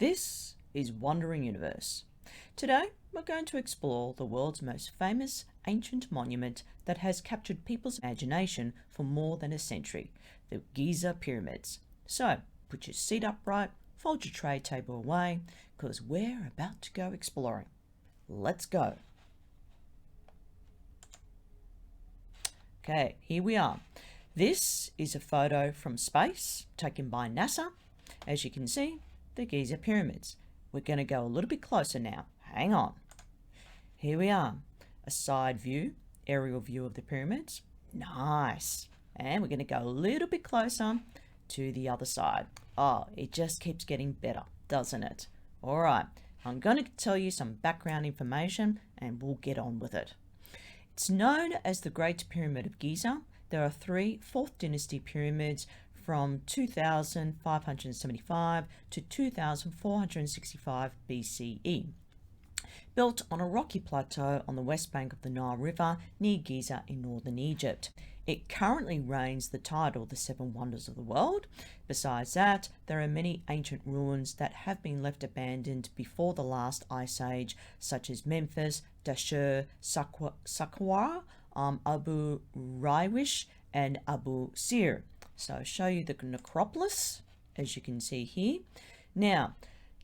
This is Wandering Universe. Today, we're going to explore the world's most famous ancient monument that has captured people's imagination for more than a century, the Giza Pyramids. So, put your seat upright, fold your tray table away, because we're about to go exploring. Let's go. Okay, here we are. This is a photo from space taken by NASA. As you can see, the Giza Pyramids. We're going to go a little bit closer now. Hang on. Here we are. A side view, aerial view of the pyramids. Nice. And we're going to go a little bit closer to the other side. Oh, it just keeps getting better, doesn't it? All right. I'm going to tell you some background information and we'll get on with it. It's known as the Great Pyramid of Giza. There are three 4th dynasty pyramids from 2575 to 2465 BCE, built on a rocky plateau on the west bank of the Nile River near Giza in northern Egypt. It currently reigns the title the Seven Wonders of the World. Besides that, there are many ancient ruins that have been left abandoned before the last ice age, such as Memphis, Dashur, Saqqara, Abu Raiwish, and Abu Sir. So I'll show you the necropolis, as you can see here. Now,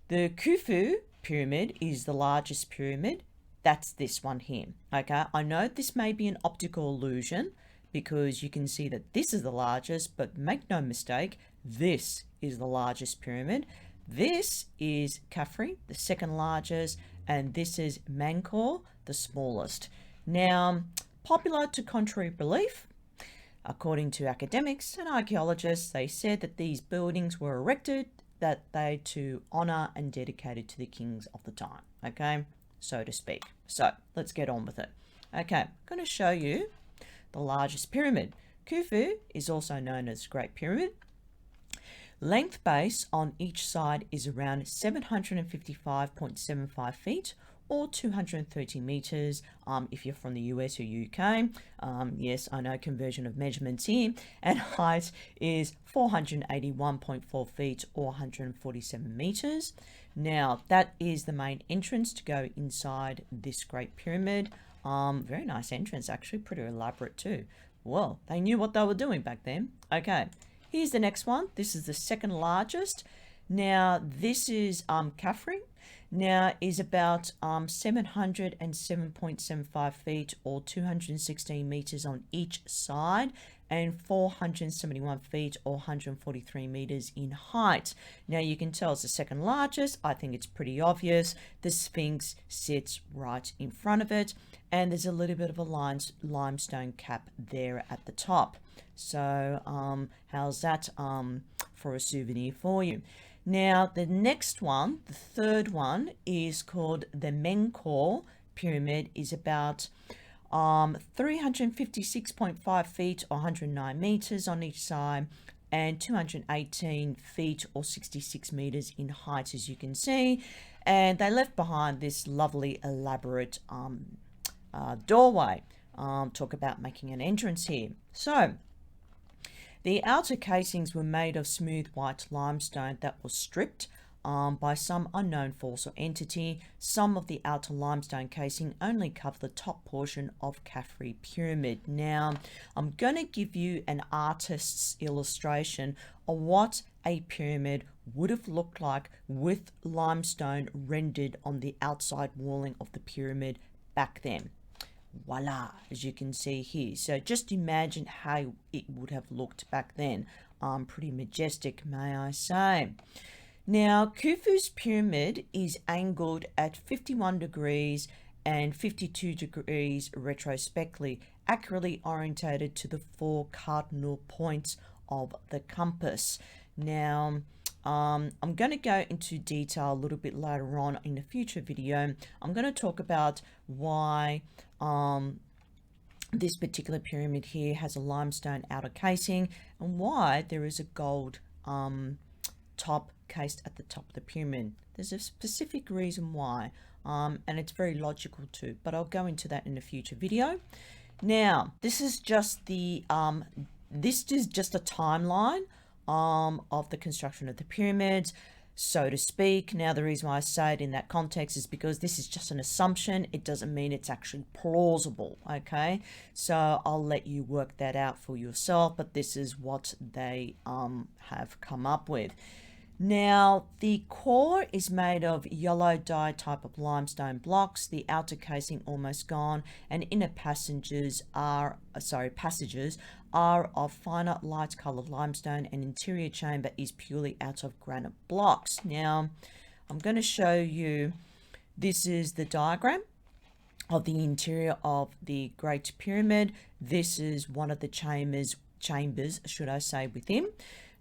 the Khufu pyramid is the largest pyramid. That's this one here. Okay, I know this may be an optical illusion because you can see that this is the largest, but make no mistake, this is the largest pyramid. This is Khafre, the second largest, and this is Menkaure, the smallest. Now, popular to contrary belief, according to academics and archaeologists, they said that these buildings were erected that they to honor and dedicated to the kings of the time, okay, so to speak. So let's get on with it. Okay, I'm going to show you the largest pyramid. Khufu is also known as Great Pyramid. Length base on each side is around 755.75 feet or 230 meters if you're from the US or UK. Yes, I know conversion of measurements here. And height is 481.4 feet or 147 meters. Now, that is the main entrance to go inside this Great Pyramid. Very nice entrance, actually, pretty elaborate too. Well, they knew what they were doing back then. Okay, here's the next one. This is the second largest. Now, this is Khafre. Now is about 707.75 feet or 216 meters on each side and 471 feet or 143 meters in height. Now you can tell it's the second largest. I think it's pretty obvious. The Sphinx sits right in front of it and there's a little bit of a limestone cap there at the top. So how's that for a souvenir for you? Now, the next one, the third one, is called the Menkaure Pyramid, is about 356.5 feet or 109 meters on each side and 218 feet or 66 meters in height, as you can see. And they left behind this lovely elaborate doorway. Talk about making an entrance here. So, the outer casings were made of smooth white limestone that was stripped by some unknown force or entity. Some of the outer limestone casing only cover the top portion of Khafre Pyramid. Now, I'm going to give you an artist's illustration of what a pyramid would have looked like with limestone rendered on the outside walling of the pyramid back then. Voila, as you can see here. So just imagine how it would have looked back then. Pretty majestic, may I say. Now, Khufu's pyramid is angled at 51 degrees and 52 degrees retrospectively, accurately orientated to the 4 cardinal points of the compass. Now, I'm going to go into detail a little bit later on in a future video. I'm going to talk about why this particular pyramid here has a limestone outer casing and why there is a gold top cased at the top of the pyramid. There's a specific reason why, and it's very logical too, but I'll go into that in a future video. Now, this is just a timeline of the construction of the pyramids. so to speak. Now, the reason why I say it in that context is because this is just an assumption. It doesn't mean it's actually plausible, okay? So I'll let you work that out for yourself, but this is what they have come up with. Now, the core is made of yellow dye type of limestone blocks, the outer casing almost gone, and inner passages are of finer light colored limestone, and interior chamber is purely out of granite blocks. Now, I'm going to show you, this is the diagram of the interior of the Great Pyramid. This is one of the chambers, should I say, within.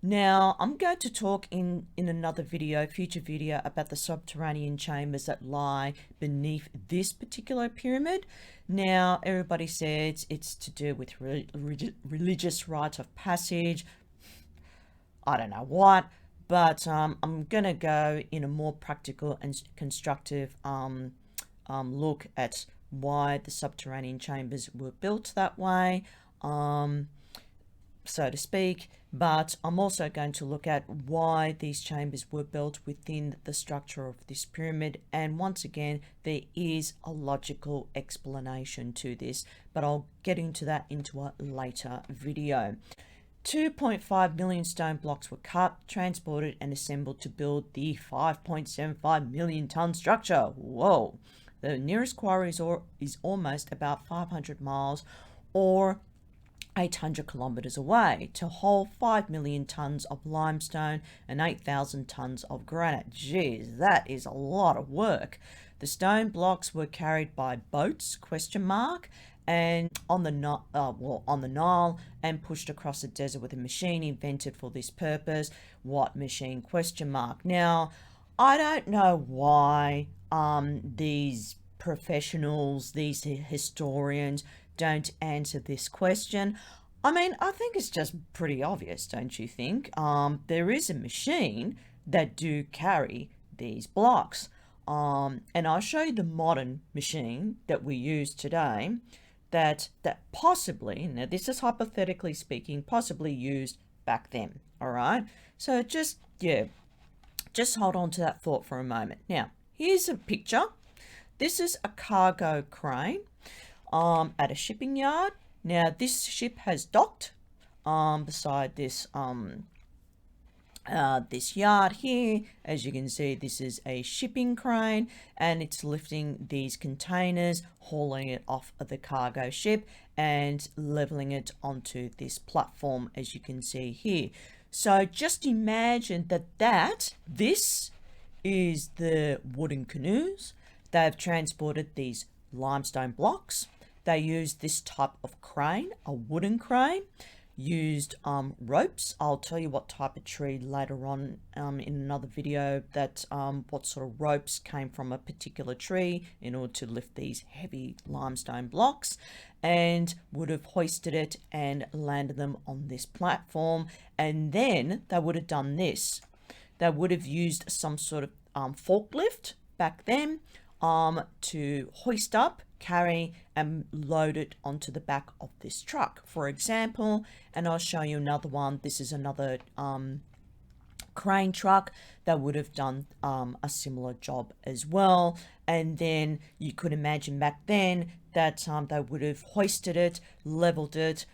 Now, I'm going to talk in another video, future video, about the subterranean chambers that lie beneath this particular pyramid. Now, everybody says it's to do with religious rite of passage. I don't know what, but I'm going to go in a more practical and constructive look at why the subterranean chambers were built that way, so to speak. But I'm also going to look at why these chambers were built within the structure of this pyramid. And once again, there is a logical explanation to this, but I'll get into that into a later video. 2.5 million stone blocks were cut, transported, and assembled to build the 5.75 million ton structure. Whoa! The nearest quarry is almost about 500 miles or 800 kilometers away to hold 5 million tons of limestone and 8,000 tons of granite. Geez, that is a lot of work. The stone blocks were carried by boats, and on the Nile, and pushed across the desert with a machine invented for this purpose. What machine? Now, I don't know why these professionals, these historians, don't answer this question. I mean, I think it's just pretty obvious, don't you think? There is a machine that do carry these blocks. And I'll show you the modern machine that we use today that possibly, now this is hypothetically speaking, possibly used back then. All right. So just hold on to that thought for a moment. Now, here's a picture. This is a cargo crane at a shipping yard. Now, this ship has docked beside this this yard here. As you can see, this is a shipping crane, and it's lifting these containers, hauling it off of the cargo ship and leveling it onto this platform, as you can see here. So just imagine this is the wooden canoes. They've transported these limestone blocks. They used this type of crane, a wooden crane, used ropes. I'll tell you what type of tree later on in another video, that what sort of ropes came from a particular tree in order to lift these heavy limestone blocks, and would have hoisted it and landed them on this platform. And then they would have done this. They would have used some sort of forklift back then to hoist up, carry, and load it onto the back of this truck, for example. And I'll show you another one. This is another crane truck that would have done a similar job as well. And then you could imagine back then that they would have hoisted it, leveled it,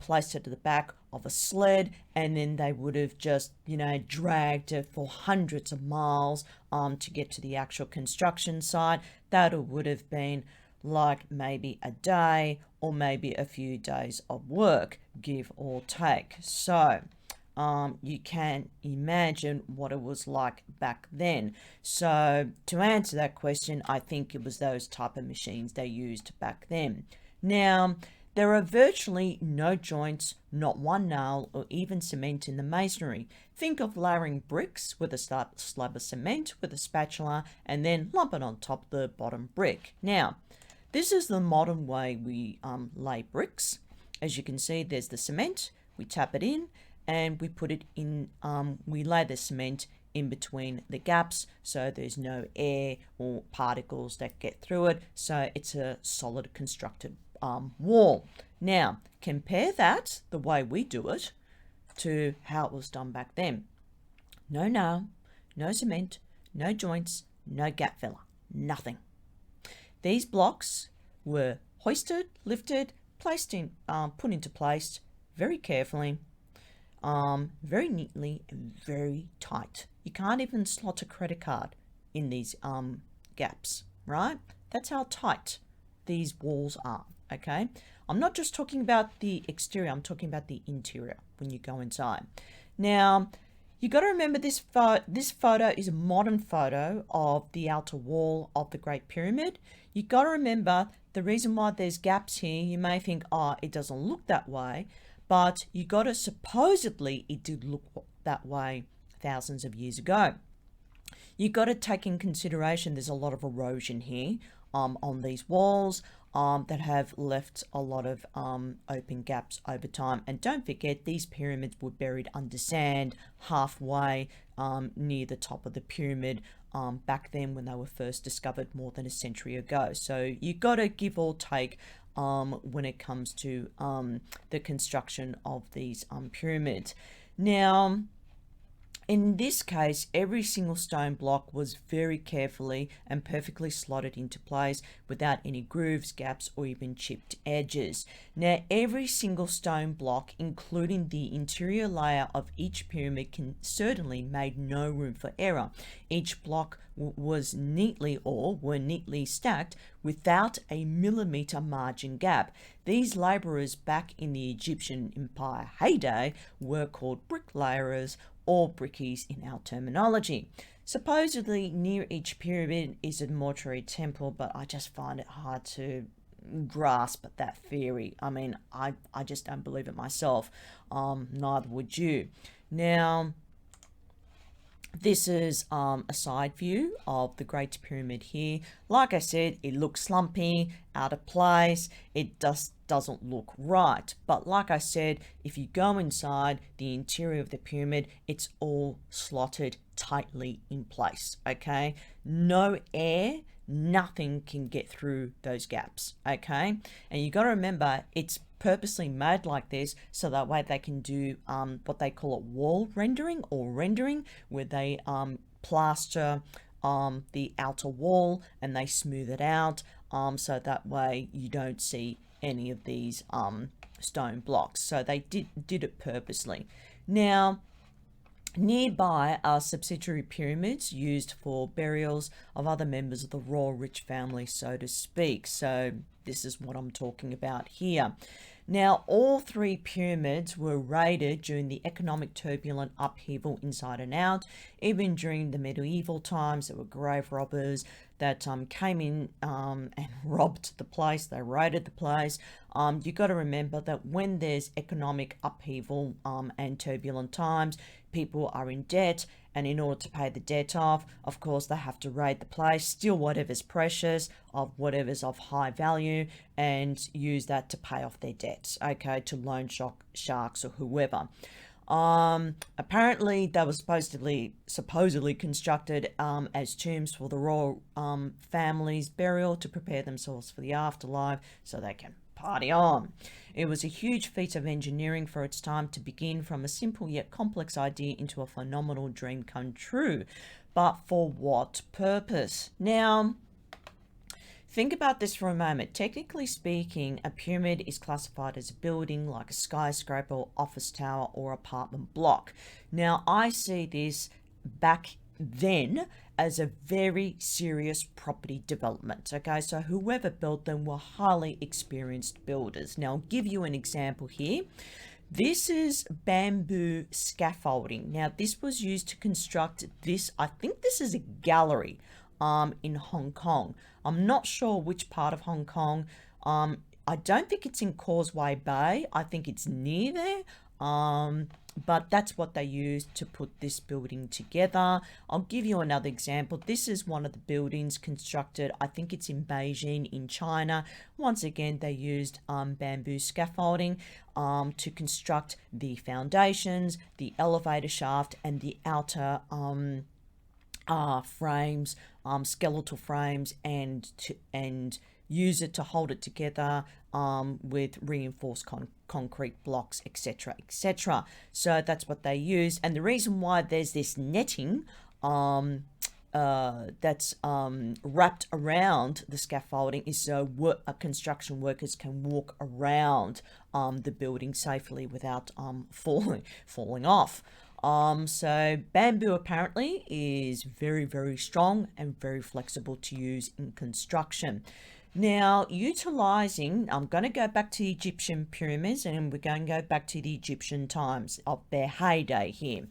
placed it to the back of a sled, and then they would have just, dragged it for hundreds of miles to get to the actual construction site. That would have been like maybe a day or maybe a few days of work, give or take. So you can imagine what it was like back then. So to answer that question, I think it was those type of machines they used back then. Now, there are virtually no joints, not one nail or even cement in the masonry. Think of layering bricks with a slab of cement with a spatula and then lump it on top of the bottom brick. Now, this is the modern way we lay bricks. As you can see, there's the cement. We tap it in and we put it in, we lay the cement in between the gaps so there's no air or particles that get through it. So it's a solid constructed wall. Now, compare that, the way we do it, to how it was done back then. No nail, no cement, no joints, no gap filler, nothing. These blocks were hoisted, lifted, put into place very carefully, very neatly and very tight. You can't even slot a credit card in these gaps, right? That's how tight these walls are, okay? I'm not just talking about the exterior, I'm talking about the interior when you go inside. Now, you got to remember this photo is a modern photo of the outer wall of the Great Pyramid. You got to remember the reason why there's gaps here. You may think, oh, it doesn't look that way, but you got to supposedly it did look that way thousands of years ago. You got to take in consideration there's a lot of erosion here on these walls that have left a lot of open gaps over time. And don't forget, these pyramids were buried under sand halfway near the top of the pyramid back then when they were first discovered more than a century ago. So you got to give or take when it comes to the construction of these pyramids. Now, in this case, every single stone block was very carefully and perfectly slotted into place without any grooves, gaps, or even chipped edges. Now, every single stone block, including the interior layer of each pyramid, certainly made no room for error. Each block was were neatly stacked without a millimeter margin gap. These laborers back in the Egyptian Empire heyday were called bricklayers, or brickies in our terminology. Supposedly near each pyramid is a mortuary temple, but I just find it hard to grasp that theory. I mean, I just don't believe it myself. Neither would you. Now, this is a side view of the Great Pyramid here. Like I said, it looks slumpy, out of place. It doesn't look right. But like I said, if you go inside the interior of the pyramid, it's all slotted tightly in place, okay? No air, nothing can get through those gaps, okay? And you got to remember, it's purposely made like this so that way they can do what they call a wall rendering, where they plaster the outer wall and they smooth it out so that way you don't see any of these stone blocks. So they did it purposely. Now, nearby are subsidiary pyramids used for burials of other members of the royal rich family, so to speak. So this is what I'm talking about here. Now, all three pyramids were raided during the economic turbulent upheaval inside and out. Even during the medieval times, there were grave robbers that came in and robbed the place. They raided the place. You got to remember that when there's economic upheaval and turbulent times, people are in debt, and in order to pay the debt off, of course, they have to raid the place, steal whatever's precious, of whatever's of high value, and use that to pay off their debts, okay, to loan sharks or whoever. Apparently they were supposedly constructed as tombs for the royal family's burial to prepare themselves for the afterlife so they can party on. It was a huge feat of engineering for its time to begin from a simple yet complex idea into a phenomenal dream come true. But for what purpose? Now, think about this for a moment. Technically speaking, a pyramid is classified as a building like a skyscraper, office tower, or apartment block. Now, I see this back then as a very serious property development, okay? So whoever built them were highly experienced builders. Now, I'll give you an example here. This is bamboo scaffolding. Now, this was used to construct this. I think this is a gallery in Hong Kong. I'm not sure which part of Hong Kong. I don't think it's in Causeway Bay. I think it's near there. But that's what they used to put this building together. I'll give you another example. This is one of the buildings constructed, I think it's in Beijing in China. Once again, they used bamboo scaffolding to construct the foundations, the elevator shaft, and the outer frames, skeletal frames, and use it to hold it together with reinforced concrete blocks, etc., etc. So that's what they use. And the reason why there's this netting wrapped around the scaffolding is so construction workers can walk around the building safely without falling off. So bamboo apparently is very, very strong and very flexible to use in construction. Now, utilizing, I'm going to go back to the Egyptian pyramids, and we're going to go back to the Egyptian times of their heyday here.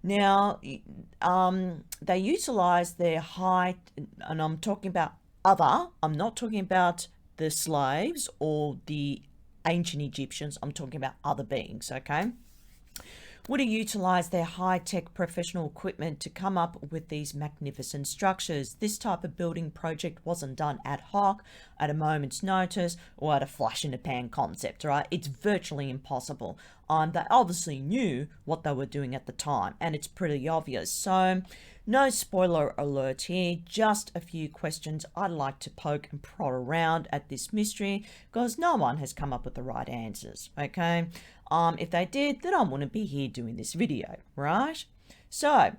Now, they utilize their height, and I'm talking about I'm not talking about the slaves or the ancient Egyptians, I'm talking about other beings, okay? Would have utilized their high-tech professional equipment to come up with these magnificent structures. This type of building project wasn't done ad hoc, at a moment's notice, or at a flash-in-the-pan concept, right? It's virtually impossible. They obviously knew what they were doing at the time, and it's pretty obvious. So, no spoiler alert here, just a few questions I'd like to poke and prod around at this mystery, because no one has come up with the right answers, okay? If they did, then I wouldn't be here doing this video, right? So,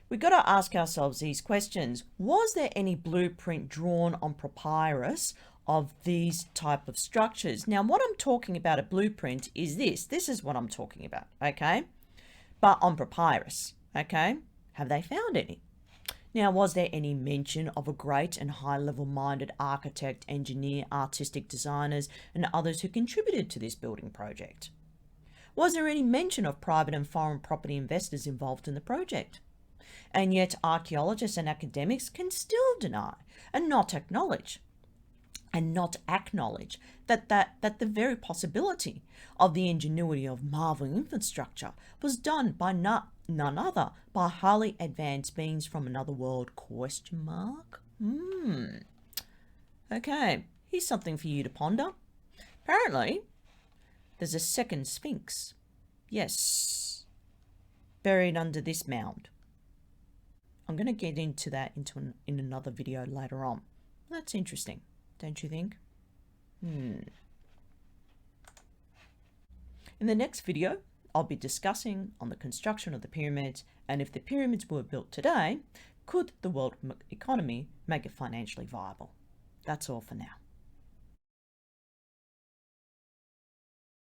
we've got to ask ourselves these questions. Was there any blueprint drawn on papyrus of these type of structures? Now, what I'm talking about a blueprint is this. This is what I'm talking about, okay? But on papyrus, okay? Have they found any? Now, was there any mention of a great and high-level minded architect, engineer, artistic designers, and others who contributed to this building project? Was there any mention of private and foreign property investors involved in the project? And yet archaeologists and academics can still deny and not acknowledge that the very possibility of the ingenuity of marvel infrastructure was done by none other by highly advanced beings from another world, question mark? Okay, here's something for you to ponder. Apparently, there's a second Sphinx. Yes, buried under this mound. I'm going to get into that in another video later on. That's interesting, don't you think? In the next video, I'll be discussing on the construction of the pyramids, and if the pyramids were built today, could the world economy make it financially viable? That's all for now.